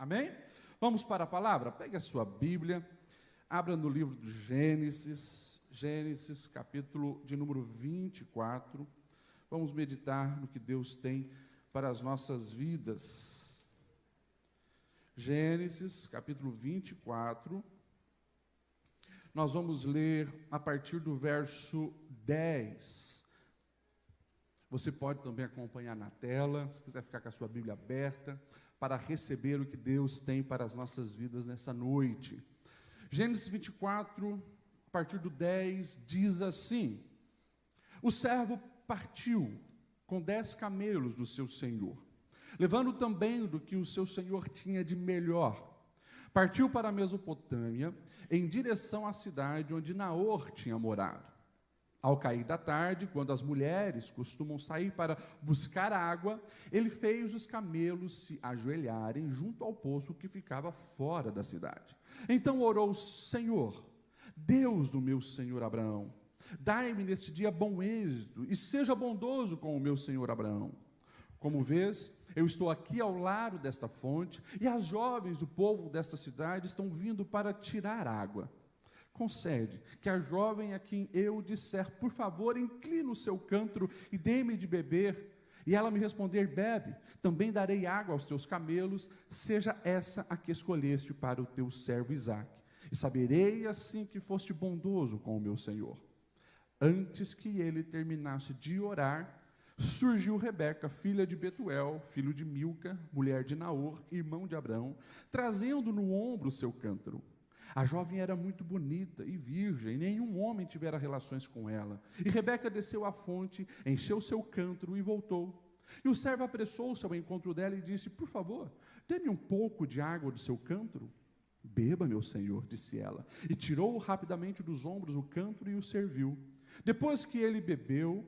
Amém? Vamos para a palavra? Pegue a sua Bíblia, abra no livro do Gênesis, capítulo de número 24. Vamos meditar no que Deus tem para as nossas vidas. Gênesis, capítulo 24. Nós vamos ler a partir do verso 10. Você pode também acompanhar na tela, se quiser ficar com a sua Bíblia aberta, para receber o que Deus tem para as nossas vidas nessa noite. Gênesis 24, a partir do 10, diz assim: O servo partiu com 10 camelos do seu senhor, levando também do que o seu senhor tinha de melhor. Partiu para a Mesopotâmia, em direção à cidade onde Naor tinha morado. Ao cair da tarde, quando as mulheres costumam sair para buscar água, ele fez os camelos se ajoelharem junto ao poço que ficava fora da cidade. Então orou: Senhor, Deus do meu senhor Abraão, dai-me neste dia bom êxito e seja bondoso com o meu senhor Abraão. Como vês, eu estou aqui ao lado desta fonte e as jovens do povo desta cidade estão vindo para tirar água. Concede que a jovem a quem eu disser, por favor, inclina o seu cântaro e dê-me de beber, e ela me responder, bebe, também darei água aos teus camelos, seja essa a que escolheste para o teu servo Isaque, e saberei assim que foste bondoso com o meu senhor. Antes que ele terminasse de orar, surgiu Rebeca, filha de Betuel, filho de Milca, mulher de Naor, irmão de Abraão, trazendo no ombro o seu cântaro. A jovem era muito bonita e virgem, e nenhum homem tivera relações com ela. E Rebeca desceu à fonte, encheu seu cântaro e voltou. E o servo apressou-se ao encontro dela e disse, por favor, dê-me um pouco de água do seu cântaro. Beba, meu senhor, disse ela, e tirou rapidamente dos ombros o cântaro e o serviu. Depois que ele bebeu,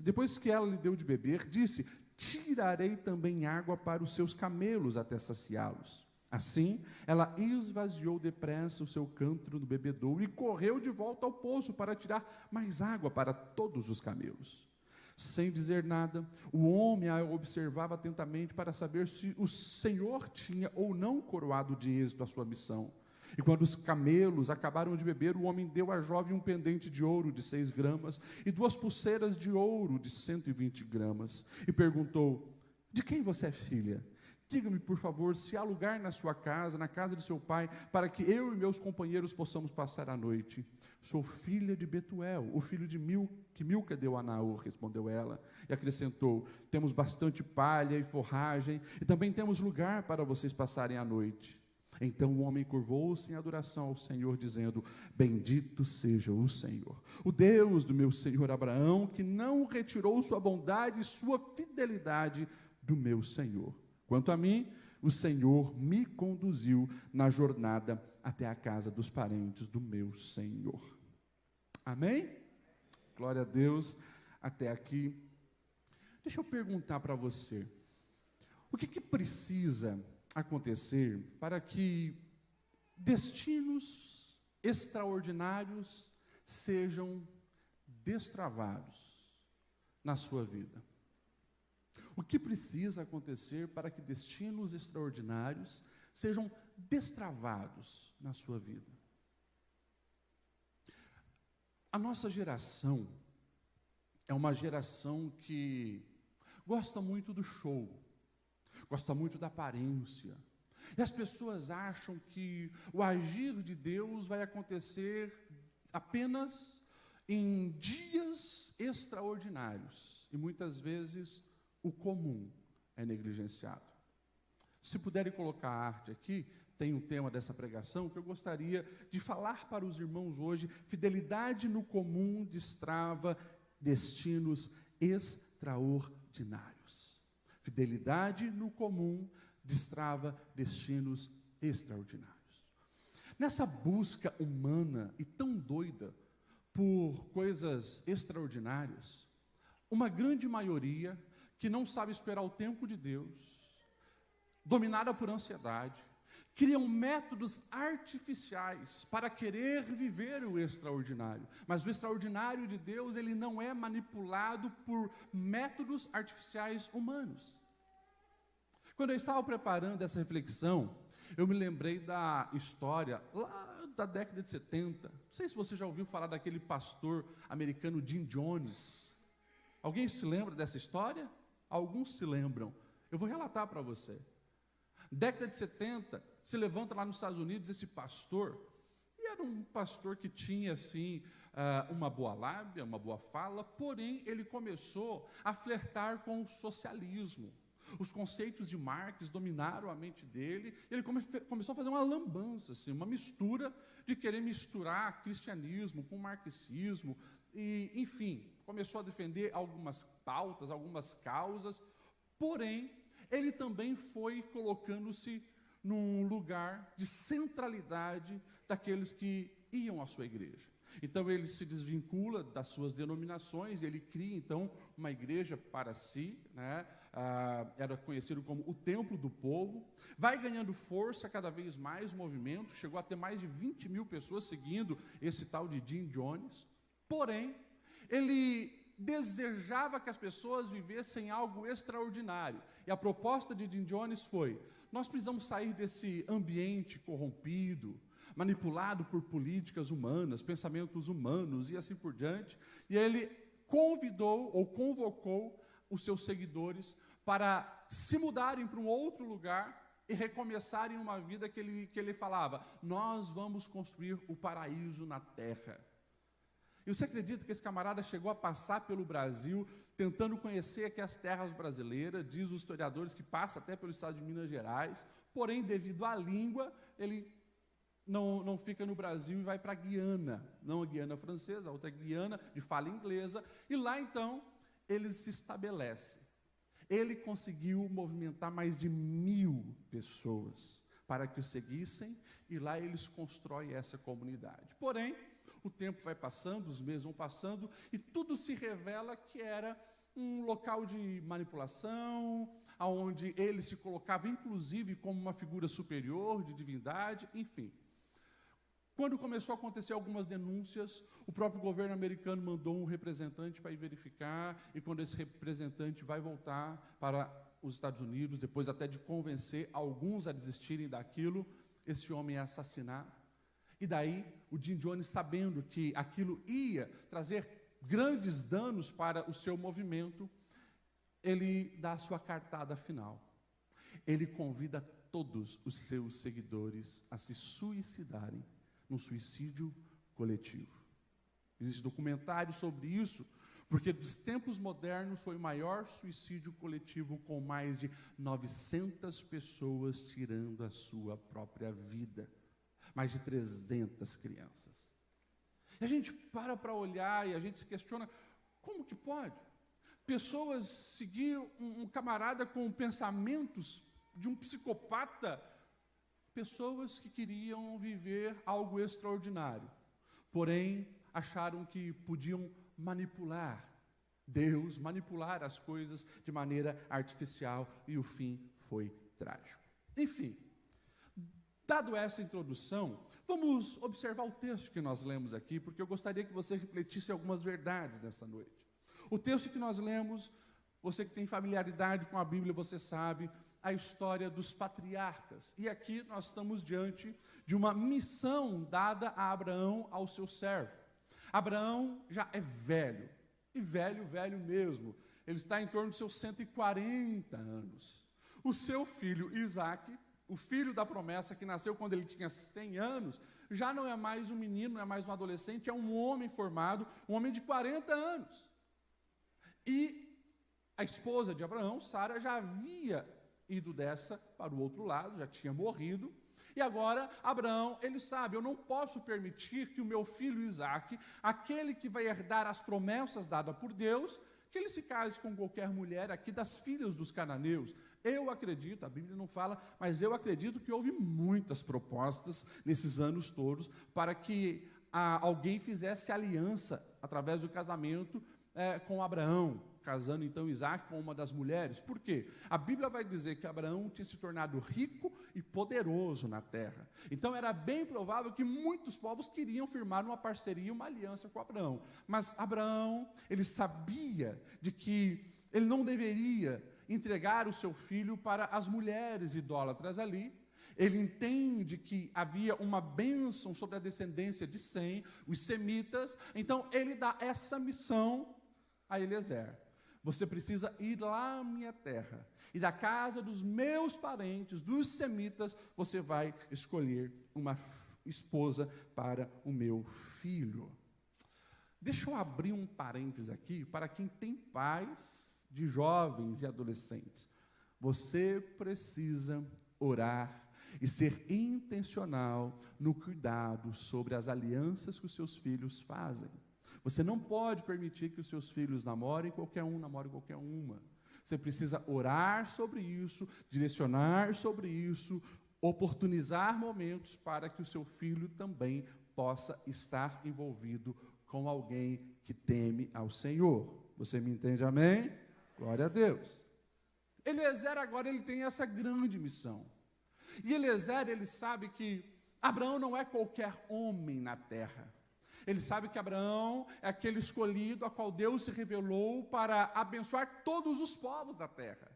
depois que ela lhe deu de beber, disse, tirarei também água para os seus camelos até saciá-los. Assim, ela esvaziou depressa o seu cântaro no bebedouro e correu de volta ao poço para tirar mais água para todos os camelos. Sem dizer nada, o homem a observava atentamente para saber se o Senhor tinha ou não coroado de êxito a sua missão. E quando os camelos acabaram de beber, o homem deu à jovem um pendente de ouro de 6 gramas e 2 pulseiras de ouro de 120 gramas. E perguntou, de quem você é filha? Diga-me, por favor, se há lugar na sua casa, na casa de seu pai, para que eu e meus companheiros possamos passar a noite. Sou filha de Betuel, o filho de que Milca deu a Naor, respondeu ela. E acrescentou, temos bastante palha e forragem, e também temos lugar para vocês passarem a noite. Então o homem curvou-se em adoração ao Senhor, dizendo, bendito seja o Senhor, o Deus do meu senhor Abraão, que não retirou sua bondade e sua fidelidade do meu senhor. Quanto a mim, o Senhor me conduziu na jornada até a casa dos parentes do meu Senhor. Amém? Glória a Deus, até aqui. Deixa eu perguntar para você, o que precisa acontecer para que destinos extraordinários sejam destravados na sua vida? O que precisa acontecer para que destinos extraordinários sejam destravados na sua vida? A nossa geração é uma geração que gosta muito do show, gosta muito da aparência. E as pessoas acham que o agir de Deus vai acontecer apenas em dias extraordinários. E muitas vezes o comum é negligenciado. Se puderem colocar a arte aqui, tem um tema dessa pregação que eu gostaria de falar para os irmãos hoje. Fidelidade no comum destrava destinos extraordinários. Fidelidade no comum destrava destinos extraordinários. Nessa busca humana e tão doida por coisas extraordinárias, uma grande maioria que não sabe esperar o tempo de Deus, dominada por ansiedade, criam métodos artificiais para querer viver o extraordinário. Mas o extraordinário de Deus, ele não é manipulado por métodos artificiais humanos. Quando eu estava preparando essa reflexão, eu me lembrei da história lá da década de 70. Não sei se você já ouviu falar daquele pastor americano Jim Jones. Alguém se lembra dessa história? Alguns se lembram. Eu vou relatar para você. Década de 70, se levanta lá nos Estados Unidos esse pastor, e era um pastor que tinha, assim, uma boa lábia, uma boa fala, porém, ele começou a flertar com o socialismo. Os conceitos de Marx dominaram a mente dele, e ele começou a fazer uma lambança, assim, uma mistura de querer misturar cristianismo com marxismo, e, enfim, começou a defender algumas pautas, algumas causas, porém, ele também foi colocando-se num lugar de centralidade daqueles que iam à sua igreja. Então ele se desvincula das suas denominações, ele cria então uma igreja para si, né? Era conhecido como o Templo do Povo, vai ganhando força cada vez mais o movimento, chegou a ter mais de 20 mil pessoas seguindo esse tal de Jim Jones, porém, ele desejava que as pessoas vivessem algo extraordinário, e a proposta de Jim Jones foi: nós precisamos sair desse ambiente corrompido, manipulado por políticas humanas, pensamentos humanos e assim por diante, e ele convocou os seus seguidores para se mudarem para um outro lugar e recomeçarem uma vida que ele falava: nós vamos construir o paraíso na terra. E você acredita que esse camarada chegou a passar pelo Brasil, tentando conhecer aqui as terras brasileiras, diz os historiadores que passa até pelo estado de Minas Gerais, porém, devido à língua, ele não fica no Brasil e vai para a Guiana, não a Guiana francesa, a outra Guiana, de fala inglesa, e lá então ele se estabelece. Ele conseguiu movimentar mais de 1000 pessoas para que o seguissem, e lá eles constroem essa comunidade. Porém, o tempo vai passando, os meses vão passando, e tudo se revela que era um local de manipulação, onde ele se colocava, inclusive, como uma figura superior, de divindade, enfim. Quando começou a acontecer algumas denúncias, o próprio governo americano mandou um representante para ir verificar, e quando esse representante vai voltar para os Estados Unidos, depois até de convencer alguns a desistirem daquilo, esse homem é assassinado. E daí, o Jim Jones, sabendo que aquilo ia trazer grandes danos para o seu movimento, ele dá a sua cartada final. Ele convida todos os seus seguidores a se suicidarem num suicídio coletivo. Existe documentário sobre isso, porque dos tempos modernos foi o maior suicídio coletivo, com mais de 900 pessoas tirando a sua própria vida. Mais de 300 crianças. E a gente para olhar e a gente se questiona: como que pode? Pessoas seguir um camarada com pensamentos de um psicopata, pessoas que queriam viver algo extraordinário, porém acharam que podiam manipular Deus, manipular as coisas de maneira artificial, e o fim foi trágico. Enfim, dado essa introdução, vamos observar o texto que nós lemos aqui, porque eu gostaria que você refletisse algumas verdades nessa noite. O texto que nós lemos, você que tem familiaridade com a Bíblia, você sabe a história dos patriarcas. E aqui nós estamos diante de uma missão dada a Abraão ao seu servo. Abraão já é velho, e velho, velho mesmo. Ele está em torno dos seus 140 anos. O seu filho Isaque, o filho da promessa, que nasceu quando ele tinha 100 anos, já não é mais um menino, não é mais um adolescente, é um homem formado, um homem de 40 anos. E a esposa de Abraão, Sara, já havia ido dessa para o outro lado, já tinha morrido, e agora Abraão, ele sabe: eu não posso permitir que o meu filho Isaque, aquele que vai herdar as promessas dadas por Deus, que ele se case com qualquer mulher aqui das filhas dos cananeus. Eu acredito, a Bíblia não fala, mas eu acredito que houve muitas propostas nesses anos todos para que alguém fizesse aliança através do casamento com Abraão, casando então Isaque com uma das mulheres. Por quê? A Bíblia vai dizer que Abraão tinha se tornado rico e poderoso na terra. Então era bem provável que muitos povos queriam firmar uma parceria, uma aliança com Abraão. Mas Abraão, ele sabia de que ele não deveria entregar o seu filho para as mulheres idólatras ali. Ele entende que havia uma bênção sobre a descendência de Sem, os semitas. Então, ele dá essa missão a Eliezer. Você precisa ir lá à minha terra, e da casa dos meus parentes, dos semitas, você vai escolher uma esposa para o meu filho. Deixa eu abrir um parênteses aqui, para quem tem pais de jovens e adolescentes. Você precisa orar e ser intencional no cuidado sobre as alianças que os seus filhos fazem. Você não pode permitir que os seus filhos namore qualquer uma. Você precisa orar sobre isso, direcionar sobre isso, oportunizar momentos para que o seu filho também possa estar envolvido com alguém que teme ao Senhor. Você me entende, amém? Glória a Deus. Eliezer agora ele tem essa grande missão. E Eliezer, ele sabe que Abraão não é qualquer homem na terra. Ele sabe que Abraão é aquele escolhido a qual Deus se revelou para abençoar todos os povos da terra.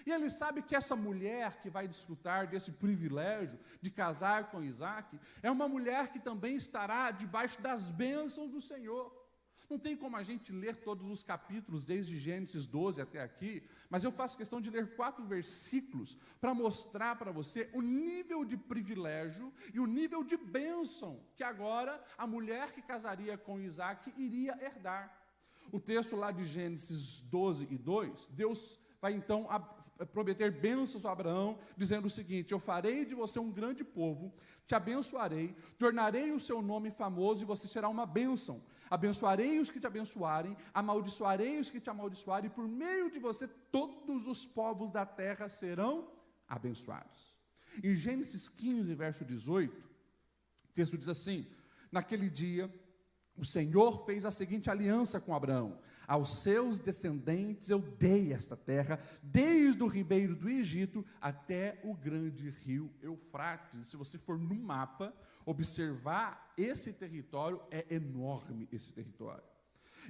E ele sabe que essa mulher que vai desfrutar desse privilégio de casar com Isaac, é uma mulher que também estará debaixo das bênçãos do Senhor. Não tem como a gente ler todos os capítulos, desde Gênesis 12 até aqui, mas eu faço questão de ler 4 versículos para mostrar para você o nível de privilégio e o nível de bênção que agora a mulher que casaria com Isaac iria herdar. O texto lá de Gênesis 12 e 2, Deus vai então prometer bênçãos a Abraão, dizendo o seguinte: eu farei de você um grande povo, te abençoarei, tornarei o seu nome famoso e você será uma bênção. Abençoarei os que te abençoarem, amaldiçoarei os que te amaldiçoarem, e por meio de você todos os povos da terra serão abençoados. Em Gênesis 15, verso 18, o texto diz assim: naquele dia, o Senhor fez a seguinte aliança com Abraão: aos seus descendentes eu dei esta terra, desde o ribeiro do Egito até o grande rio Eufrates. Se você for no mapa observar esse território, é enorme esse território.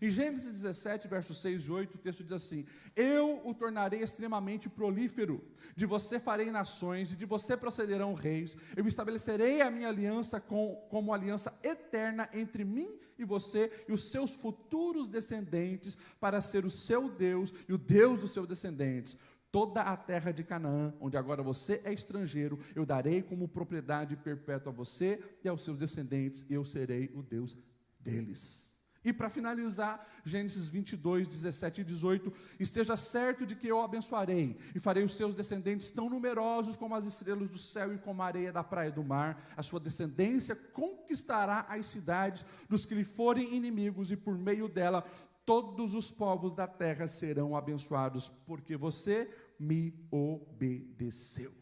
Em Gênesis 17, versos 6 e 8, o texto diz assim: eu o tornarei extremamente prolífero, de você farei nações, e de você procederão reis, eu estabelecerei a minha aliança como aliança eterna entre mim e você e os seus futuros descendentes, para ser o seu Deus e o Deus dos seus descendentes. Toda a terra de Canaã, onde agora você é estrangeiro, eu darei como propriedade perpétua a você e aos seus descendentes, e eu serei o Deus deles. E para finalizar, Gênesis 22, 17 e 18, esteja certo de que eu o abençoarei, e farei os seus descendentes tão numerosos como as estrelas do céu e como a areia da praia do mar. A sua descendência conquistará as cidades dos que lhe forem inimigos, e por meio dela todos os povos da terra serão abençoados, porque você me obedeceu.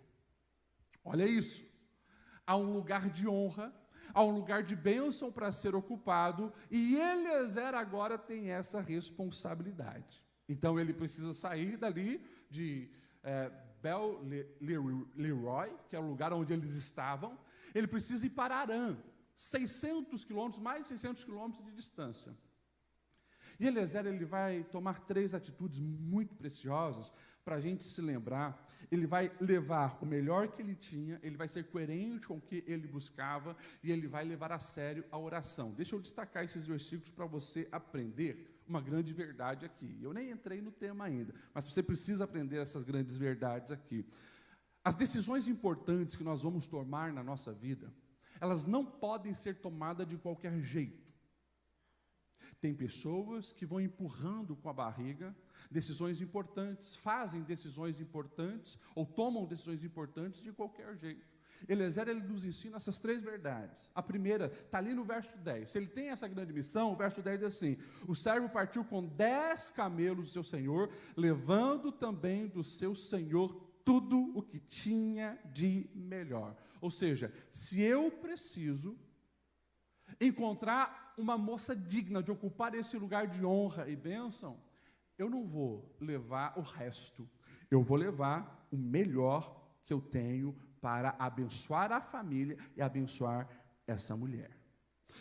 Olha isso, há um lugar de honra, há um lugar de bênção para ser ocupado, e Eliezer agora tem essa responsabilidade. Então ele precisa sair dali de Bel-Leroy, que é o lugar onde eles estavam. Ele precisa ir para Arã, 600 quilômetros, mais de 600 quilômetros de distância. E Eliezer, ele vai tomar 3 atitudes muito preciosas para a gente se lembrar. Ele vai levar o melhor que ele tinha, ele vai ser coerente com o que ele buscava, e ele vai levar a sério a oração. Deixa eu destacar esses versículos para você aprender uma grande verdade aqui. Eu nem entrei no tema ainda, mas você precisa aprender essas grandes verdades aqui. As decisões importantes que nós vamos tomar na nossa vida, elas não podem ser tomadas de qualquer jeito. Tem pessoas que vão empurrando com a barriga decisões importantes, fazem decisões importantes ou tomam decisões importantes de qualquer jeito. Eliezer, ele nos ensina essas 3 verdades. A primeira está ali no verso 10. Se ele tem essa grande missão, o verso 10 diz assim: o servo partiu com 10 camelos do seu senhor, levando também do seu senhor tudo o que tinha de melhor. Ou seja, se eu preciso encontrar uma moça digna de ocupar esse lugar de honra e bênção, eu não vou levar o resto, eu vou levar o melhor que eu tenho para abençoar a família e abençoar essa mulher.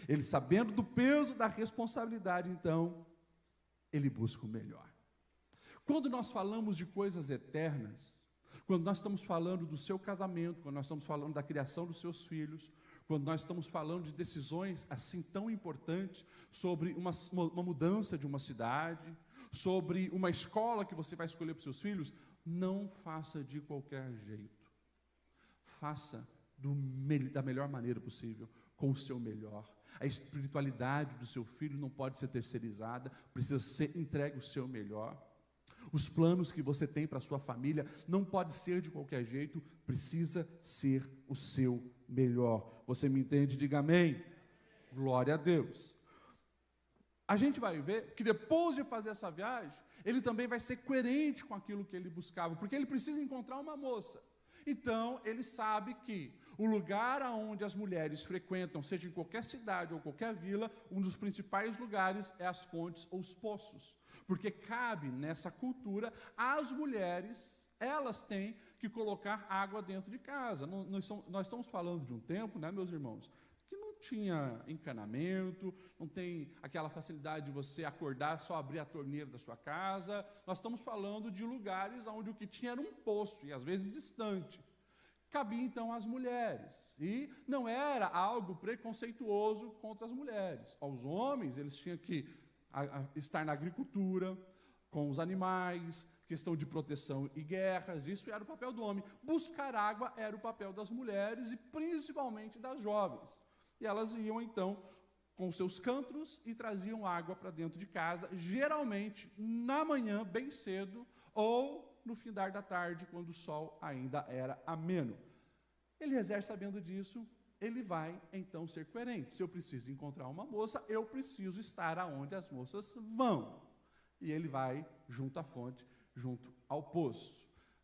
Ele, sabendo do peso da responsabilidade, então, ele busca o melhor. Quando nós falamos de coisas eternas, quando nós estamos falando do seu casamento, quando nós estamos falando da criação dos seus filhos, quando nós estamos falando de decisões assim tão importantes sobre uma mudança de uma cidade, sobre uma escola que você vai escolher para os seus filhos, não faça de qualquer jeito. Faça da melhor maneira possível, com o seu melhor. A espiritualidade do seu filho não pode ser terceirizada, precisa ser entregue o seu melhor. Os planos que você tem para a sua família não pode ser de qualquer jeito, precisa ser o seu melhor. Você me entende? Diga amém. Glória a Deus. A gente vai ver que depois de fazer essa viagem, ele também vai ser coerente com aquilo que ele buscava, porque ele precisa encontrar uma moça. Então, ele sabe que o lugar onde as mulheres frequentam, seja em qualquer cidade ou qualquer vila, um dos principais lugares é as fontes ou os poços. Porque cabe nessa cultura, as mulheres, elas têm que colocar água dentro de casa. Nós estamos falando de um tempo, né, meus irmãos, que não tinha encanamento, não tem aquela facilidade de você acordar, só abrir a torneira da sua casa. Nós estamos falando de lugares onde o que tinha era um poço, e às vezes distante. Cabia então às mulheres, e não era algo preconceituoso contra as mulheres. Aos homens, eles tinham que estar na agricultura, com os animais, questão de proteção e guerras, isso era o papel do homem. Buscar água era o papel das mulheres e principalmente das jovens. E elas iam então com seus cântros e traziam água para dentro de casa, geralmente na manhã, bem cedo, ou no findar da tarde, quando o sol ainda era ameno. Eliezer, sabendo disso, ele vai então ser coerente. Se eu preciso encontrar uma moça, eu preciso estar aonde as moças vão. E ele vai junto à fonte, junto ao poço.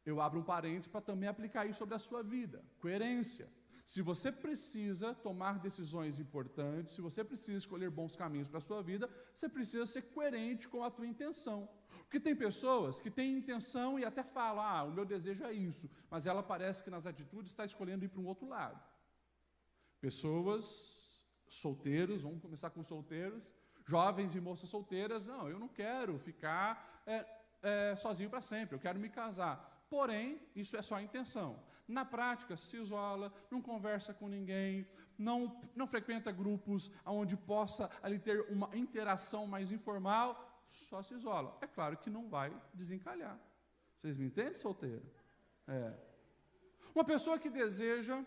Eu abro um parênteses para também aplicar isso sobre a sua vida. Coerência. Se você precisa tomar decisões importantes, se você precisa escolher bons caminhos para a sua vida, você precisa ser coerente com a tua intenção. Porque tem pessoas que têm intenção e até falam, o meu desejo é isso, mas ela parece que nas atitudes está escolhendo ir para um outro lado. Pessoas, solteiros, vamos começar com solteiros, jovens e moças solteiras, não, eu não quero ficar sozinho para sempre, eu quero me casar. Porém, isso é só a intenção. Na prática, se isola, não conversa com ninguém, não frequenta grupos onde possa ali ter uma interação mais informal, só se isola. É claro que não vai desencalhar. Vocês me entendem, solteiro? Uma pessoa que deseja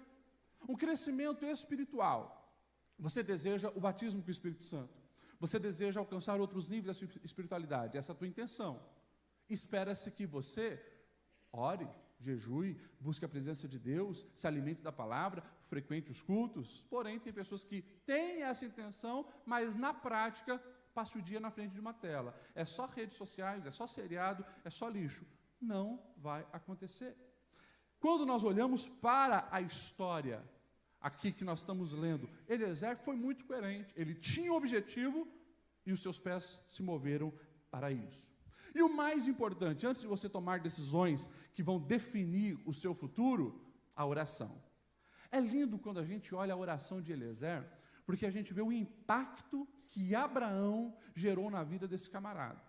um crescimento espiritual, você deseja o batismo com o Espírito Santo, você deseja alcançar outros níveis da sua espiritualidade, essa é a tua intenção. Espera-se que você ore, jejue, busque a presença de Deus, se alimente da palavra, frequente os cultos. Porém, tem pessoas que têm essa intenção, mas na prática passa o dia na frente de uma tela. É só redes sociais, é só seriado, é só lixo. Não vai acontecer. Quando nós olhamos para a história aqui que nós estamos lendo, Eliezer foi muito coerente. Ele tinha um objetivo e os seus pés se moveram para isso. E o mais importante, antes de você tomar decisões que vão definir o seu futuro, a oração. É lindo quando a gente olha a oração de Eliezer, porque a gente vê o impacto que Abraão gerou na vida desse camarada.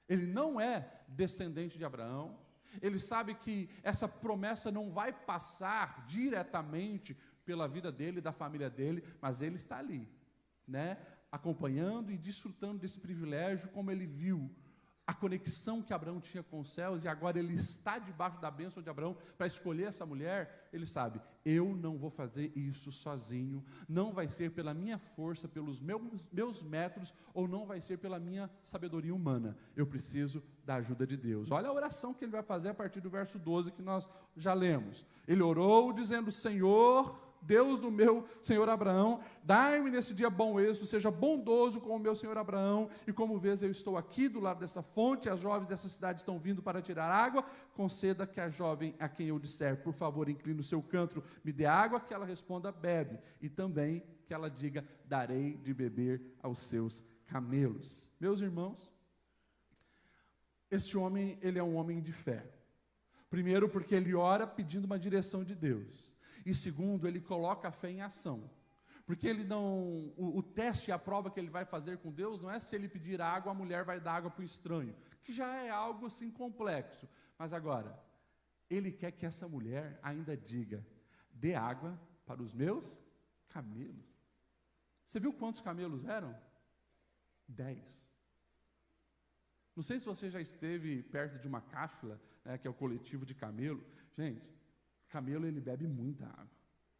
Ele não é descendente de Abraão, ele sabe que essa promessa não vai passar diretamente pela vida dele e da família dele, mas ele está ali, né, acompanhando e desfrutando desse privilégio, como ele viu a conexão que Abraão tinha com os céus, e agora ele está debaixo da bênção de Abraão para escolher essa mulher. Ele sabe, eu não vou fazer isso sozinho, não vai ser pela minha força, pelos meus métodos, ou não vai ser pela minha sabedoria humana, eu preciso da ajuda de Deus. Olha a oração que ele vai fazer a partir do verso 12 que nós já lemos. Ele orou dizendo, Senhor, Deus do meu senhor Abraão, dai-me nesse dia bom êxito, seja bondoso com o meu senhor Abraão, e como vês eu estou aqui do lado dessa fonte, as jovens dessa cidade estão vindo para tirar água, conceda que a jovem a quem eu disser, por favor, incline o seu cântaro, me dê água, que ela responda, bebe, e também que ela diga, darei de beber aos seus camelos. Meus irmãos, esse homem, ele é um homem de fé. Primeiro porque ele ora pedindo uma direção de Deus. E segundo, ele coloca a fé em ação. Porque ele não, o teste e a prova que ele vai fazer com Deus não é se ele pedir água, a mulher vai dar água para o estranho. que já é algo assim complexo. Mas agora, ele quer que essa mulher ainda diga: dê água para os meus camelos. Você viu quantos camelos eram? 10. Não sei se você já esteve perto de uma cáfila, né, que é o coletivo de camelo. Gente, camelo ele bebe muita água.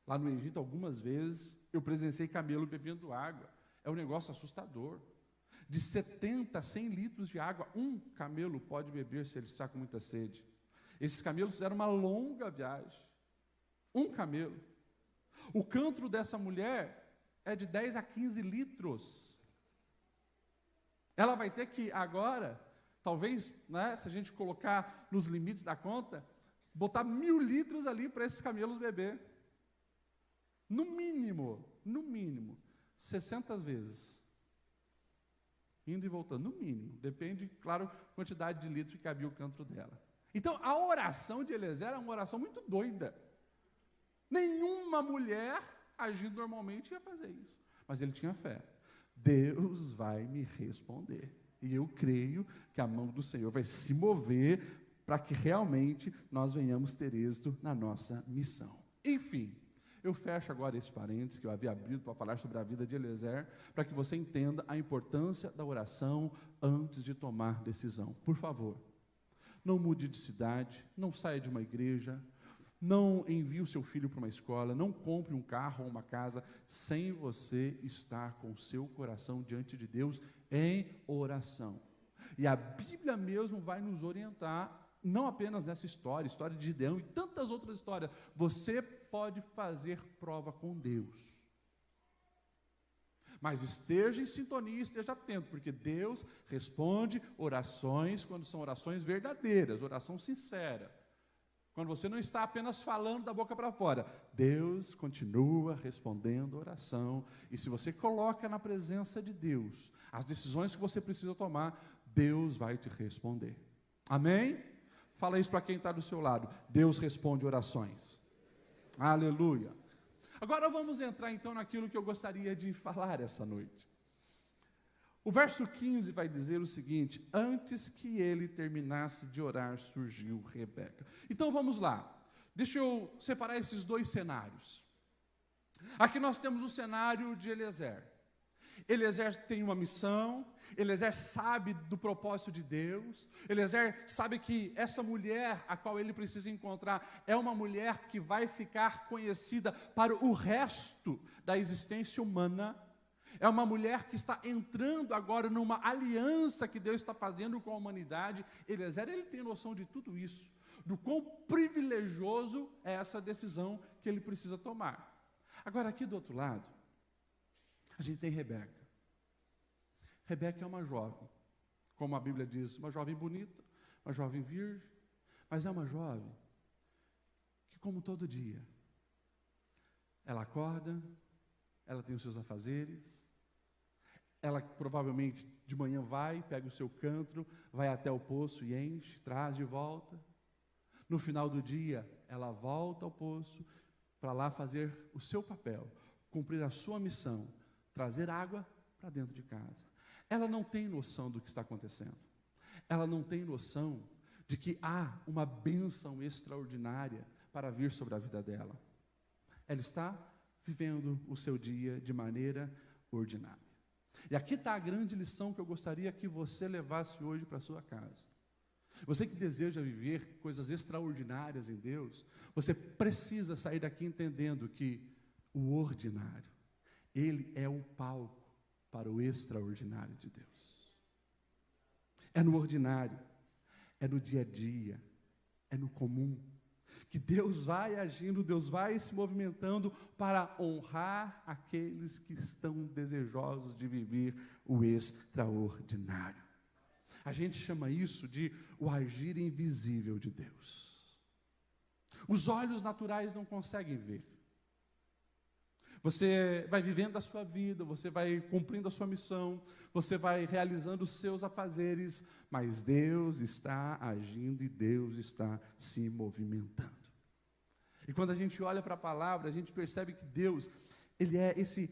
Lá no Egito, algumas vezes, eu presenciei camelo bebendo água. É um negócio assustador. De 70 a 100 litros de água, um camelo pode beber se ele está com muita sede. Esses camelos fizeram uma longa viagem. Um camelo. O cântaro dessa mulher é de 10 a 15 litros. Ela vai ter que agora, talvez, né, se a gente colocar nos limites da conta, botar 1000 litros ali para esses camelos beber. No mínimo, 60 vezes. Indo e voltando, no mínimo. Depende, claro, quantidade de litros que cabia o cântaro dela. Então, a oração de Eliezer é uma oração muito doida. Nenhuma mulher, agindo normalmente, ia fazer isso. Mas ele tinha fé. Deus vai me responder. E eu creio que a mão do Senhor vai se mover para que realmente nós venhamos ter êxito na nossa missão. Enfim, eu fecho agora esse parênteses que eu havia abrido para falar sobre a vida de Eliezer, para que você entenda a importância da oração antes de tomar decisão. Por favor, não mude de cidade, não saia de uma igreja, não envie o seu filho para uma escola, não compre um carro ou uma casa sem você estar com o seu coração diante de Deus em oração. E a Bíblia mesmo vai nos orientar, não apenas nessa história de Gideão e tantas outras histórias. Você pode fazer prova com Deus. Mas esteja em sintonia, esteja atento, porque Deus responde orações quando são orações verdadeiras, oração sincera. Quando você não está apenas falando da boca para fora, Deus continua respondendo oração. E se você coloca na presença de Deus as decisões que você precisa tomar, Deus vai te responder. Amém? Fala isso para quem está do seu lado. Deus responde orações. Aleluia. Agora vamos entrar então naquilo que eu gostaria de falar essa noite. O verso 15 vai dizer o seguinte: antes que ele terminasse de orar, surgiu Rebeca. Então vamos lá, deixa eu separar esses dois cenários. Aqui nós temos o cenário de Eliezer. Eliezer tem uma missão, Eliezer sabe do propósito de Deus, Eliezer sabe que essa mulher a qual ele precisa encontrar é uma mulher que vai ficar conhecida para o resto da existência humana. É uma mulher que está entrando agora numa aliança que Deus está fazendo com a humanidade. Eliezer, ele tem noção de tudo isso, do quão privilegioso é essa decisão que ele precisa tomar. Agora, aqui do outro lado, a gente tem Rebeca. Rebeca é uma jovem, como a Bíblia diz, uma jovem bonita, uma jovem virgem, mas é uma jovem que, como todo dia, ela acorda, ela tem os seus afazeres, ela provavelmente de manhã vai, pega o seu cântaro, vai até o poço e enche, traz de volta. No final do dia, ela volta ao poço para lá fazer o seu papel, cumprir a sua missão, trazer água para dentro de casa. Ela não tem noção do que está acontecendo. Ela não tem noção de que há uma bênção extraordinária para vir sobre a vida dela. Ela está vivendo o seu dia de maneira ordinária. E aqui está a grande lição que eu gostaria que você levasse hoje para a sua casa. Você que deseja viver coisas extraordinárias em Deus, você precisa sair daqui entendendo que o ordinário, ele é o palco para o extraordinário de Deus. É no ordinário, é no dia a dia, é no comum, que Deus vai agindo, Deus vai se movimentando para honrar aqueles que estão desejosos de viver o extraordinário. A gente chama isso de o agir invisível de Deus. Os olhos naturais não conseguem ver. Você vai vivendo a sua vida, você vai cumprindo a sua missão, você vai realizando os seus afazeres, mas Deus está agindo e Deus está se movimentando. E quando a gente olha para a palavra, a gente percebe que Deus, Ele é esse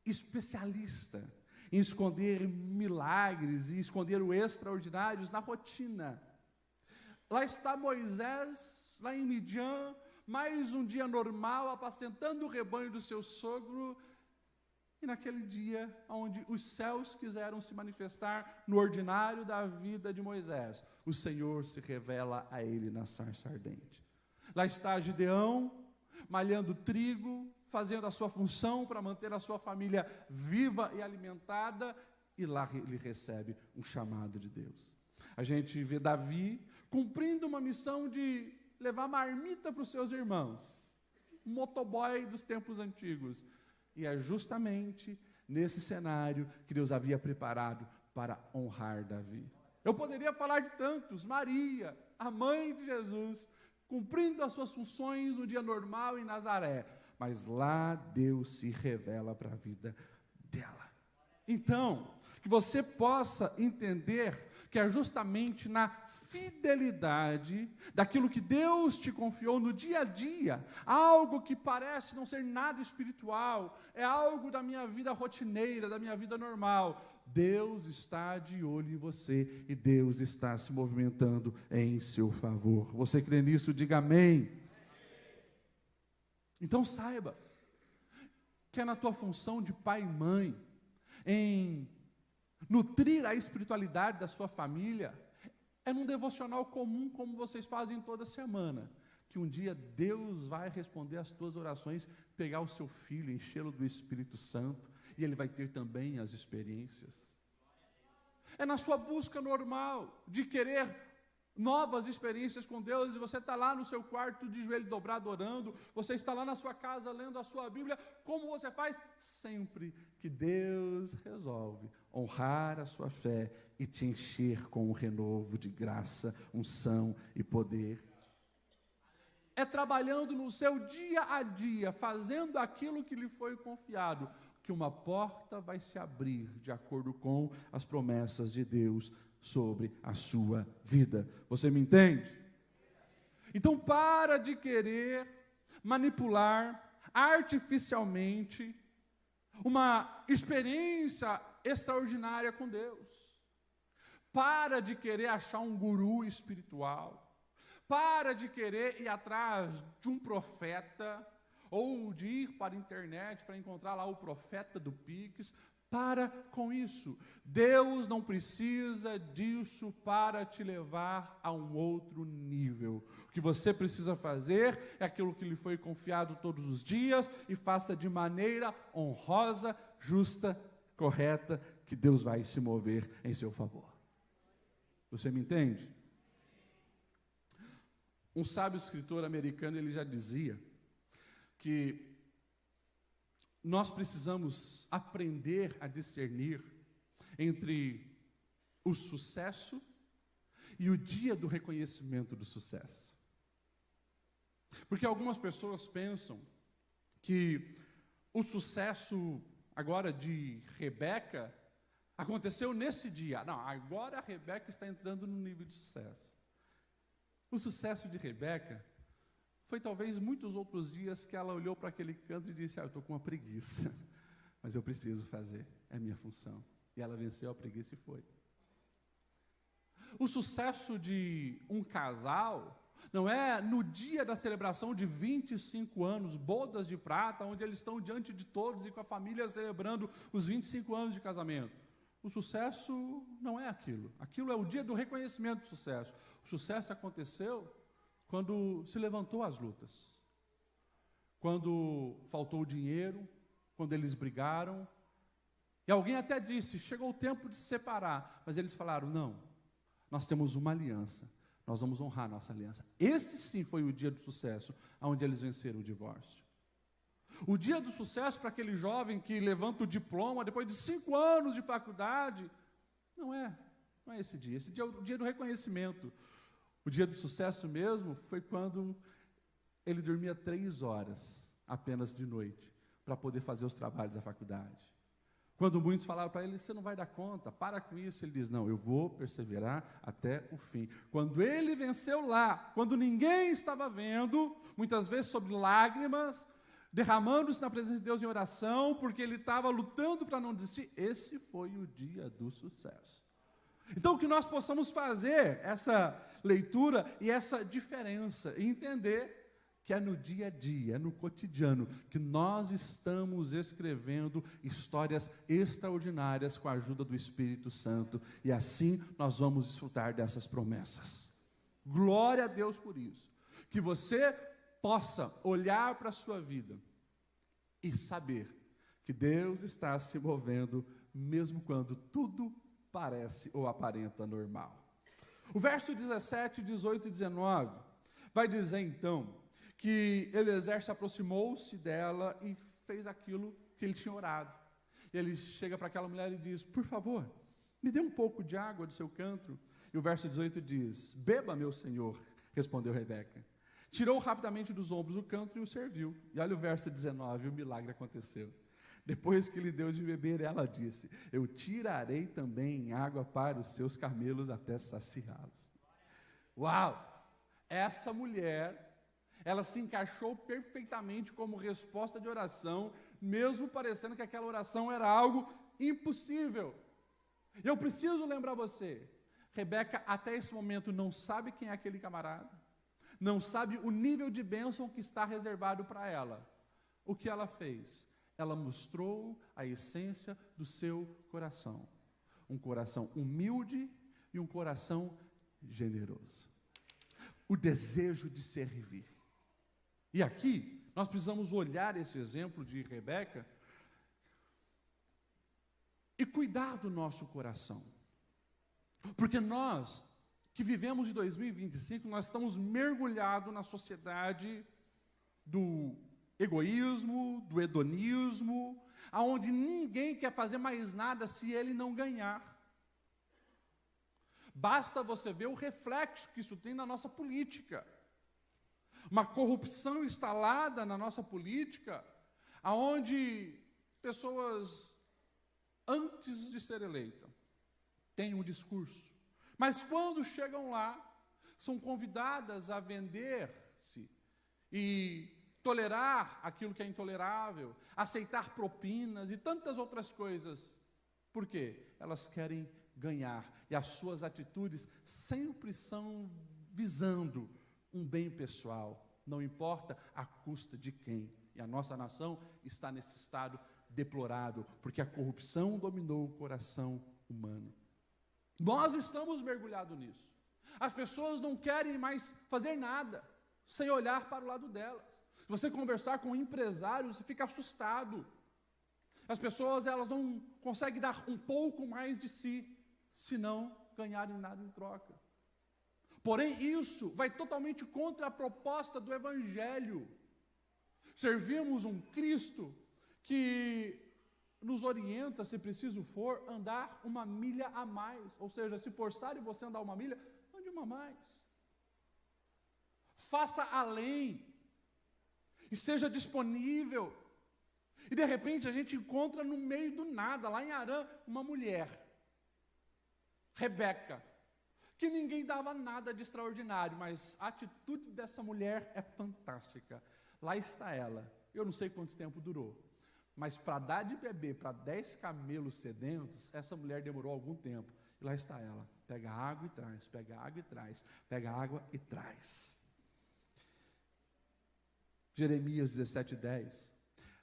especialista em esconder milagres e esconder o extraordinário na rotina. Lá está Moisés, lá em Midian, mais um dia normal, apacentando o rebanho do seu sogro, e naquele dia onde os céus quiseram se manifestar no ordinário da vida de Moisés, o Senhor se revela a ele na sarça ardente. Lá está Gideão, malhando trigo, fazendo a sua função para manter a sua família viva e alimentada, e lá ele recebe um chamado de Deus. A gente vê Davi cumprindo uma missão de levar marmita para os seus irmãos, um motoboy dos tempos antigos, e é justamente nesse cenário que Deus havia preparado para honrar Davi. Eu poderia falar de tantos, Maria, a mãe de Jesus, cumprindo as suas funções no dia normal em Nazaré, mas lá Deus se revela para a vida dela. Então, que você possa entender que é justamente na fidelidade daquilo que Deus te confiou no dia a dia, algo que parece não ser nada espiritual, é algo da minha vida rotineira, da minha vida normal. Deus está de olho em você e Deus está se movimentando em seu favor. Você crê nisso? Diga amém. Então saiba que é na tua função de pai e mãe, em nutrir a espiritualidade da sua família, é num devocional comum como vocês fazem toda semana, que um dia Deus vai responder às tuas orações, pegar o seu filho, enchê-lo do Espírito Santo, e ele vai ter também as experiências. É na sua busca normal de querer novas experiências com Deus, e você está lá no seu quarto de joelho dobrado orando, você está lá na sua casa lendo a sua Bíblia, como você faz sempre que Deus resolve honrar a sua fé e te encher com um renovo de graça, unção e poder. É trabalhando no seu dia a dia, fazendo aquilo que lhe foi confiado, que uma porta vai se abrir de acordo com as promessas de Deus sobre a sua vida. Você me entende? Então para de querer manipular artificialmente uma experiência extraordinária com Deus. Para de querer achar um guru espiritual. Para de querer ir atrás de um profeta, ou de ir para a internet para encontrar lá o profeta do Pix. Para com isso. Deus não precisa disso para te levar a um outro nível. O que você precisa fazer é aquilo que lhe foi confiado todos os dias, e faça de maneira honrosa, justa, correta, que Deus vai se mover em seu favor. Você me entende? Um sábio escritor americano, ele já dizia que nós precisamos aprender a discernir entre o sucesso e o dia do reconhecimento do sucesso. Porque algumas pessoas pensam que o sucesso agora de Rebeca aconteceu nesse dia. Não, agora a Rebeca está entrando no nível de sucesso. O sucesso de Rebeca foi talvez muitos outros dias que ela olhou para aquele canto e disse: eu estou com uma preguiça, mas eu preciso fazer, é minha função. E ela venceu a preguiça e foi. O sucesso de um casal não é no dia da celebração de 25 anos, bodas de prata, onde eles estão diante de todos e com a família celebrando os 25 anos de casamento. O sucesso não é aquilo. Aquilo é o dia do reconhecimento do sucesso. O sucesso aconteceu quando se levantou as lutas, quando faltou o dinheiro, quando eles brigaram, e alguém até disse: chegou o tempo de se separar, mas eles falaram: não, nós temos uma aliança, nós vamos honrar nossa aliança. Esse sim foi o dia do sucesso, onde eles venceram o divórcio. O dia do sucesso para aquele jovem que levanta o diploma depois de 5 anos de faculdade, não é esse dia é o dia do reconhecimento. O dia do sucesso mesmo foi quando ele dormia 3 horas apenas de noite, para poder fazer os trabalhos da faculdade. Quando muitos falaram para ele: você não vai dar conta, para com isso, ele diz: não, eu vou perseverar até o fim. Quando ele venceu lá, quando ninguém estava vendo, muitas vezes sob lágrimas, derramando-se na presença de Deus em oração, porque ele estava lutando para não desistir. Esse foi o dia do sucesso. Então, que nós possamos fazer essa leitura e essa diferença, e entender que é no dia a dia, é no cotidiano, que nós estamos escrevendo histórias extraordinárias com a ajuda do Espírito Santo, e assim nós vamos desfrutar dessas promessas. Glória a Deus por isso. Que você possa olhar para a sua vida e saber que Deus está se movendo, mesmo quando tudo parece ou aparenta normal. O verso 17, 18 e 19 vai dizer então que Eliezer se aproximou-se dela e fez aquilo que ele tinha orado. E ele chega para aquela mulher e diz: por favor, me dê um pouco de água do seu cântaro. E o verso 18 diz: beba, meu senhor, respondeu Rebeca. Tirou rapidamente dos ombros o cântaro e o serviu. E olha o verso 19, o milagre aconteceu. Depois que lhe deu de beber, ela disse: eu tirarei também água para os seus camelos até saciá-los. Uau! Essa mulher, ela se encaixou perfeitamente como resposta de oração, mesmo parecendo que aquela oração era algo impossível. E eu preciso lembrar você, Rebeca até esse momento não sabe quem é aquele camarada, não sabe o nível de bênção que está reservado para ela. O que ela fez? Ela mostrou a essência do seu coração. Um coração humilde e um coração generoso. O desejo de servir. E aqui, nós precisamos olhar esse exemplo de Rebeca e cuidar do nosso coração. Porque nós, que vivemos de 2025, nós estamos mergulhados na sociedade do egoísmo, do hedonismo, aonde ninguém quer fazer mais nada se ele não ganhar. Basta você ver o reflexo que isso tem na nossa política. Uma corrupção instalada na nossa política, aonde pessoas, antes de ser eleita, têm um discurso, mas quando chegam lá, são convidadas a vender-se e tolerar aquilo que é intolerável, aceitar propinas e tantas outras coisas. Por quê? Elas querem ganhar, e as suas atitudes sempre são visando um bem pessoal, não importa a custa de quem. E a nossa nação está nesse estado deplorável, porque a corrupção dominou o coração humano. Nós estamos mergulhados nisso. As pessoas não querem mais fazer nada sem olhar para o lado delas. Se você conversar com um empresário, você fica assustado. As pessoas, elas não conseguem dar um pouco mais de si, se não ganharem nada em troca. Porém, isso vai totalmente contra a proposta do Evangelho. Servimos um Cristo que nos orienta, se preciso for, andar uma milha a mais. Ou seja, se forçarem você a andar uma milha, ande uma a mais. Faça além. Esteja disponível. E de repente a gente encontra no meio do nada, lá em Harã, uma mulher, Rebeca, que ninguém dava nada de extraordinário, mas a atitude dessa mulher é fantástica. Lá está ela. Eu não sei quanto tempo durou, mas para dar de beber para 10 camelos sedentos, essa mulher demorou algum tempo. E lá está ela. Pega água e traz, pega água e traz, pega água e traz. Jeremias 17:10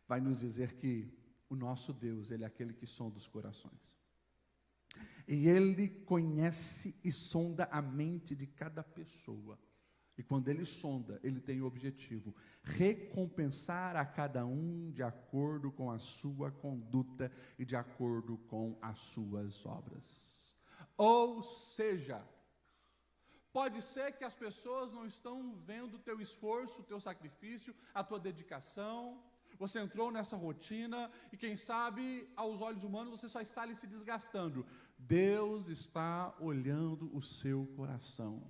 vai nos dizer que o nosso Deus, Ele é aquele que sonda os corações. E Ele conhece e sonda a mente de cada pessoa. E quando Ele sonda, Ele tem o objetivo: recompensar a cada um de acordo com a sua conduta e de acordo com as suas obras. Ou seja, pode ser que as pessoas não estão vendo o teu esforço, o teu sacrifício, a tua dedicação. Você entrou nessa rotina e quem sabe, aos olhos humanos, você só está ali se desgastando. Deus está olhando o seu coração.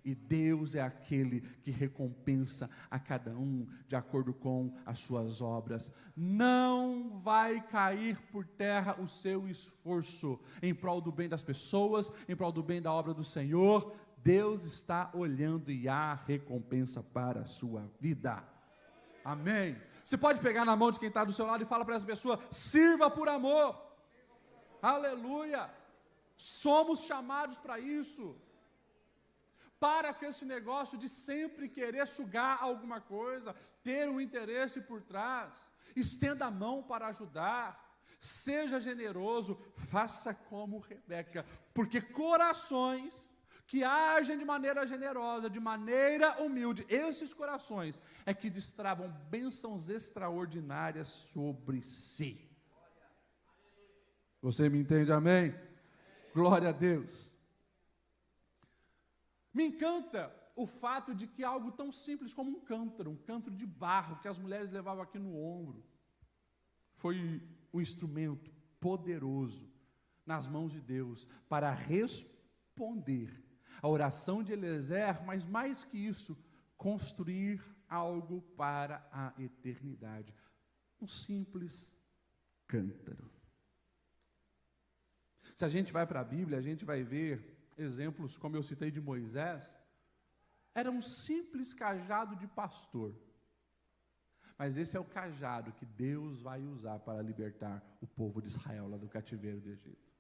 E Deus é aquele que recompensa a cada um de acordo com as suas obras. Não vai cair por terra o seu esforço em prol do bem das pessoas, em prol do bem da obra do Senhor. Deus está olhando e há recompensa para a sua vida. Amém. Você pode pegar na mão de quem está do seu lado e falar para essa pessoa: sirva por amor. Aleluia. Somos chamados para isso. Para com esse negócio de sempre querer sugar alguma coisa, ter um interesse por trás. Estenda a mão para ajudar. Seja generoso, faça como Rebeca, porque corações que agem de maneira generosa, de maneira humilde, esses corações é que destravam bênçãos extraordinárias sobre si. Você me entende, amém? Glória a Deus. Me encanta o fato de que algo tão simples como um cântaro de barro, que as mulheres levavam aqui no ombro, foi um instrumento poderoso nas mãos de Deus para responder a oração de Eliezer, mas mais que isso, construir algo para a eternidade. Um simples cântaro. Se a gente vai para a Bíblia, a gente vai ver exemplos, como eu citei de Moisés, era um simples cajado de pastor. Mas esse é o cajado que Deus vai usar para libertar o povo de Israel lá do cativeiro do Egito.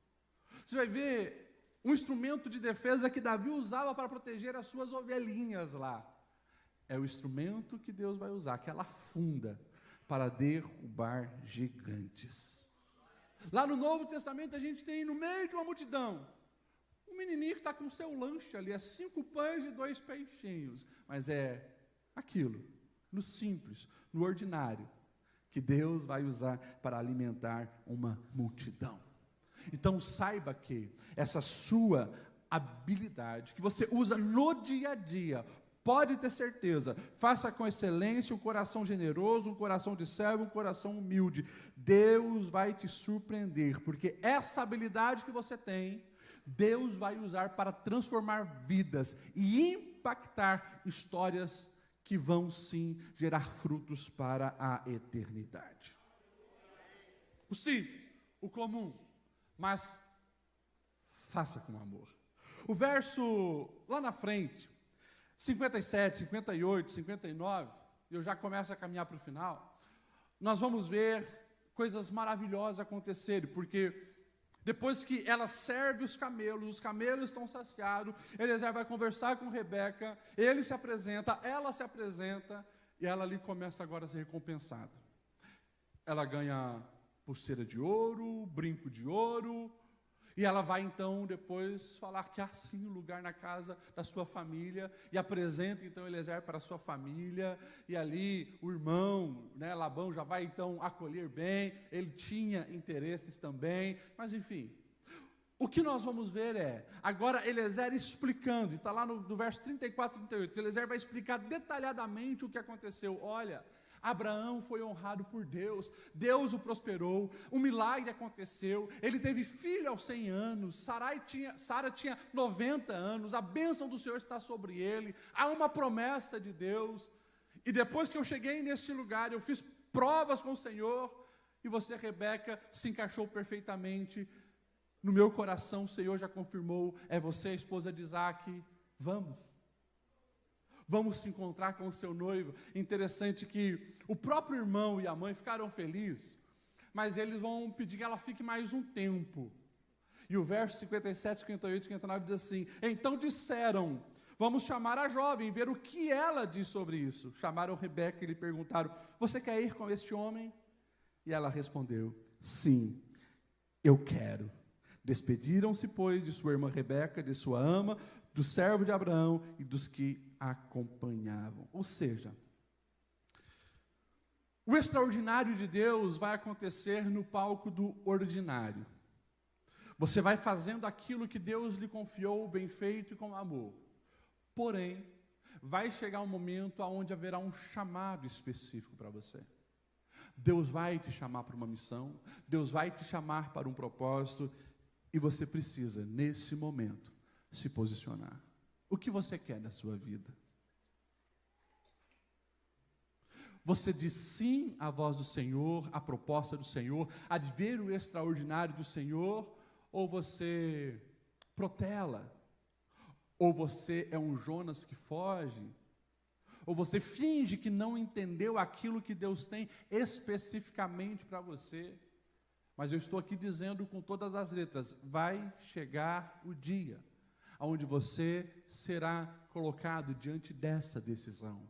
Você vai ver um instrumento de defesa que Davi usava para proteger as suas ovelhinhas lá. É o instrumento que Deus vai usar, aquela funda, para derrubar gigantes. Lá no Novo Testamento a gente tem no meio de uma multidão um menininho que está com o seu lanche ali, é 5 pães e 2 peixinhos. Mas é aquilo, no simples, no ordinário, que Deus vai usar para alimentar uma multidão. Então saiba que essa sua habilidade, que você usa no dia a dia, pode ter certeza, faça com excelência, um coração generoso, um coração de servo, um coração humilde. Deus vai te surpreender, porque essa habilidade que você tem, Deus vai usar para transformar vidas e impactar histórias que vão sim gerar frutos para a eternidade. O simples, o comum, mas faça com amor. O verso lá na frente, 57, 58, 59, eu já começo a caminhar para o final, nós vamos ver coisas maravilhosas acontecerem, porque depois que ela serve os camelos estão saciados, Eliezer vai conversar com Rebeca, ele se apresenta, ela se apresenta, e ela ali começa agora a ser recompensada. Ela ganha pulseira de ouro, brinco de ouro, e ela vai então depois falar que há sim um lugar na casa da sua família, e apresenta então Eliezer para a sua família, e ali o irmão, Labão já vai então acolher bem, ele tinha interesses também, mas enfim. O que nós vamos ver é, agora Eliezer explicando, e está lá no verso 34 e 38, Eliezer vai explicar detalhadamente o que aconteceu. Olha, Abraão foi honrado por Deus, Deus o prosperou, um milagre aconteceu, ele teve filho aos 100 anos, Sara tinha 90 anos, a bênção do Senhor está sobre ele, há uma promessa de Deus, e depois que eu cheguei neste lugar, eu fiz provas com o Senhor, e você, Rebeca, se encaixou perfeitamente, no meu coração o Senhor já confirmou, é você a esposa de Isaac, vamos se encontrar com o seu noivo. Interessante que o próprio irmão e a mãe ficaram felizes, mas eles vão pedir que ela fique mais um tempo. E o verso 57, 58, 59 diz assim: então disseram, vamos chamar a jovem, ver o que ela diz sobre isso. Chamaram Rebeca e lhe perguntaram, você quer ir com este homem? E ela respondeu, sim, eu quero. Despediram-se, pois, de sua irmã Rebeca, de sua ama, do servo de Abraão e dos que acompanhavam. Ou seja, o extraordinário de Deus vai acontecer no palco do ordinário. Você vai fazendo aquilo que Deus lhe confiou, bem feito e com amor. Porém, vai chegar um momento onde haverá um chamado específico para você. Deus vai te chamar para uma missão, Deus vai te chamar para um propósito, e você precisa, nesse momento, se posicionar. O que você quer da sua vida? Você diz sim à voz do Senhor, à proposta do Senhor, a ver o extraordinário do Senhor, ou você protela? Ou você é um Jonas que foge? ou você finge que não entendeu aquilo que Deus tem especificamente para você. Mas eu estou aqui dizendo com todas as letras, vai chegar o dia onde você será colocado diante dessa decisão.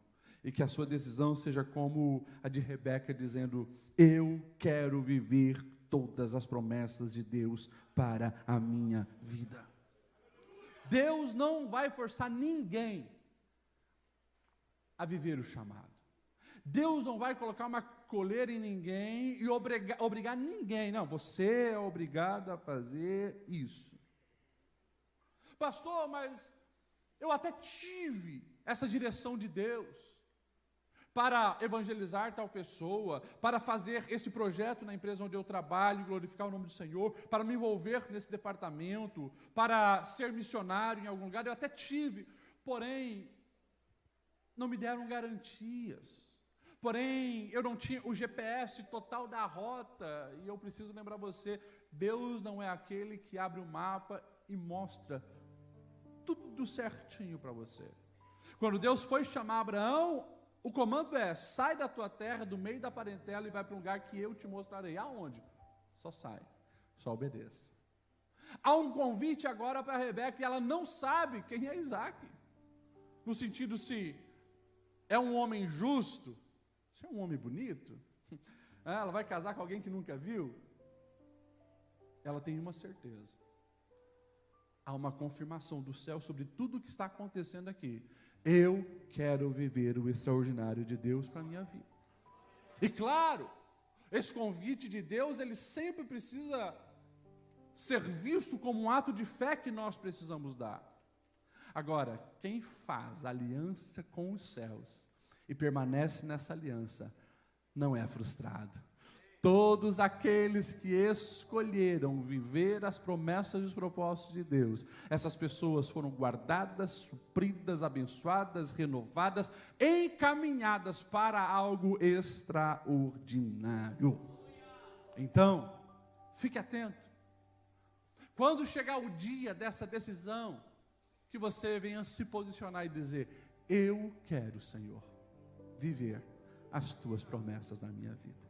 E que a sua decisão seja como a de Rebeca, dizendo: eu quero viver todas as promessas de Deus para a minha vida. Deus não vai forçar ninguém a viver o chamado. Deus não vai colocar uma coleira em ninguém e obrigar ninguém. Não, você é obrigado a fazer isso. Pastor, mas eu até tive essa direção de Deus para evangelizar tal pessoa, para fazer esse projeto na empresa onde eu trabalho, glorificar o nome do Senhor, para me envolver nesse departamento, para ser missionário em algum lugar. Eu até tive, porém, não me deram garantias. Porém, eu não tinha o GPS total da rota, e eu preciso lembrar você, Deus não é aquele que abre o mapa e mostra tudo certinho para você. Quando Deus foi chamar Abraão, o comando é: sai da tua terra, do meio da parentela, e vai para um lugar que eu te mostrarei. Aonde? Só sai, só obedeça. Há um convite agora para Rebeca, e ela não sabe quem é Isaac, no sentido se é um homem justo, se é um homem bonito, ela vai casar com alguém que nunca viu. Ela tem uma certeza, há uma confirmação do céu sobre tudo o que está acontecendo aqui. Eu quero viver o extraordinário de Deus para a minha vida. E claro, esse convite de Deus, ele sempre precisa ser visto como um ato de fé que nós precisamos dar. Agora, quem faz aliança com os céus e permanece nessa aliança, não é frustrado. Todos aqueles que escolheram viver as promessas e os propósitos de Deus, essas pessoas foram guardadas, supridas, abençoadas, renovadas, encaminhadas para algo extraordinário. Então, fique atento. Quando chegar o dia dessa decisão, que você venha se posicionar e dizer: eu quero, Senhor, viver as tuas promessas na minha vida.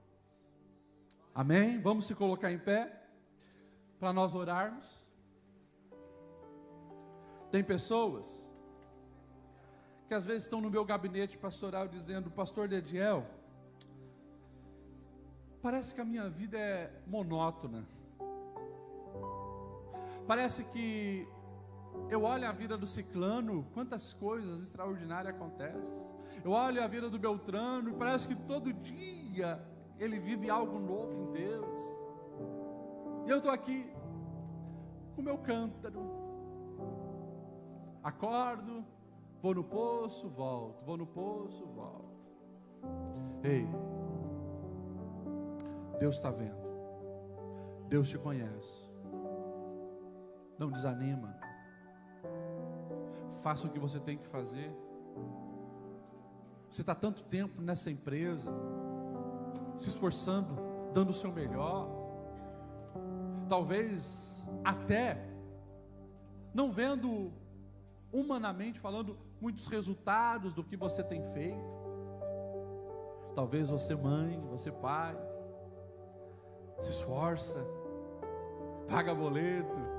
Amém? Vamos se colocar em pé para nós orarmos. Tem pessoas que às vezes estão no meu gabinete pastoral dizendo: pastor Dediel, parece que a minha vida é monótona. Parece que eu olho a vida do ciclano, quantas coisas extraordinárias acontecem. Eu olho a vida do Beltrano e parece que todo dia ele vive algo novo em Deus. E eu estou aqui com o meu cântaro. Acordo, vou no poço, volto. Vou no poço, volto. Ei, Deus está vendo. Deus te conhece. Não desanima. Faça o que você tem que fazer. Você está tanto tempo nessa empresa, se esforçando, dando o seu melhor, talvez até não vendo humanamente falando muitos resultados do que você tem feito. Talvez você mãe, você pai, se esforça, paga boleto,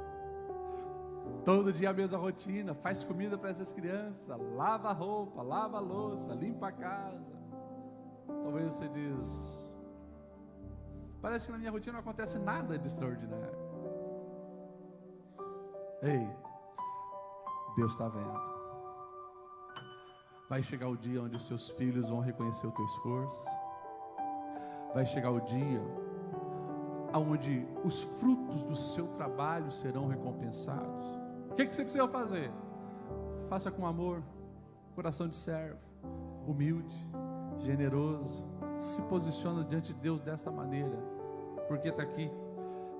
todo dia a mesma rotina, faz comida para essas crianças, lava a roupa, lava a louça, limpa a casa. Talvez você diz: parece que na minha rotina não acontece nada de extraordinário. Ei, Deus está vendo. Vai chegar o dia onde os seus filhos vão reconhecer o teu esforço. Vai chegar o dia onde os frutos do seu trabalho serão recompensados. O que você precisa fazer? Faça com amor, coração de servo, humilde, generoso. Se posiciona diante de Deus dessa maneira, porque está aqui.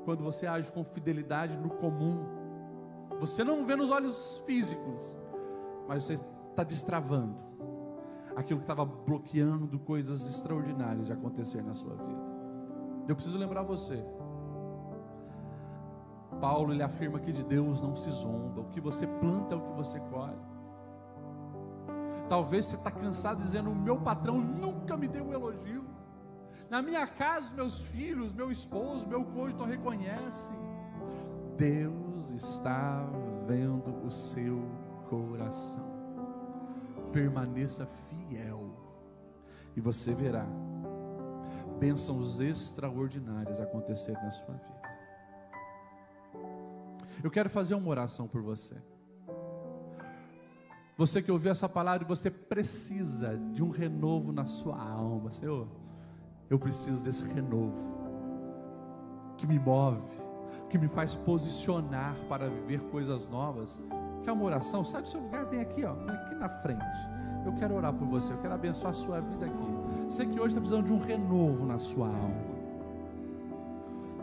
Quando você age com fidelidade no comum, você não vê nos olhos físicos, mas você está destravando aquilo que estava bloqueando coisas extraordinárias de acontecer na sua vida. Eu preciso lembrar você, Paulo, ele afirma que de Deus não se zomba. O que você planta é o que você colhe. Talvez você está cansado dizendo: o meu patrão nunca me deu um elogio. Na minha casa, meus filhos, meu esposo, meu cônjuge não reconhecem. Deus está vendo o seu coração. Permaneça fiel e você verá bênçãos extraordinárias acontecer na sua vida. Eu quero fazer uma oração por você. Você que ouviu essa palavra e você precisa de um renovo na sua alma. Senhor, eu preciso desse renovo que me move, que me faz posicionar para viver coisas novas. Quer uma oração? Sai do seu lugar, vem aqui, ó, aqui na frente. Eu quero orar por você, eu quero abençoar a sua vida aqui. Você que hoje está precisando de um renovo na sua alma.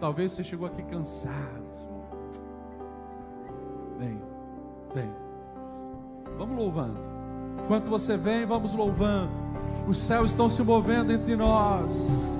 Talvez você chegou aqui cansado. Vem. Vamos louvando. Enquanto você vem, vamos louvando. Os céus estão se movendo entre nós.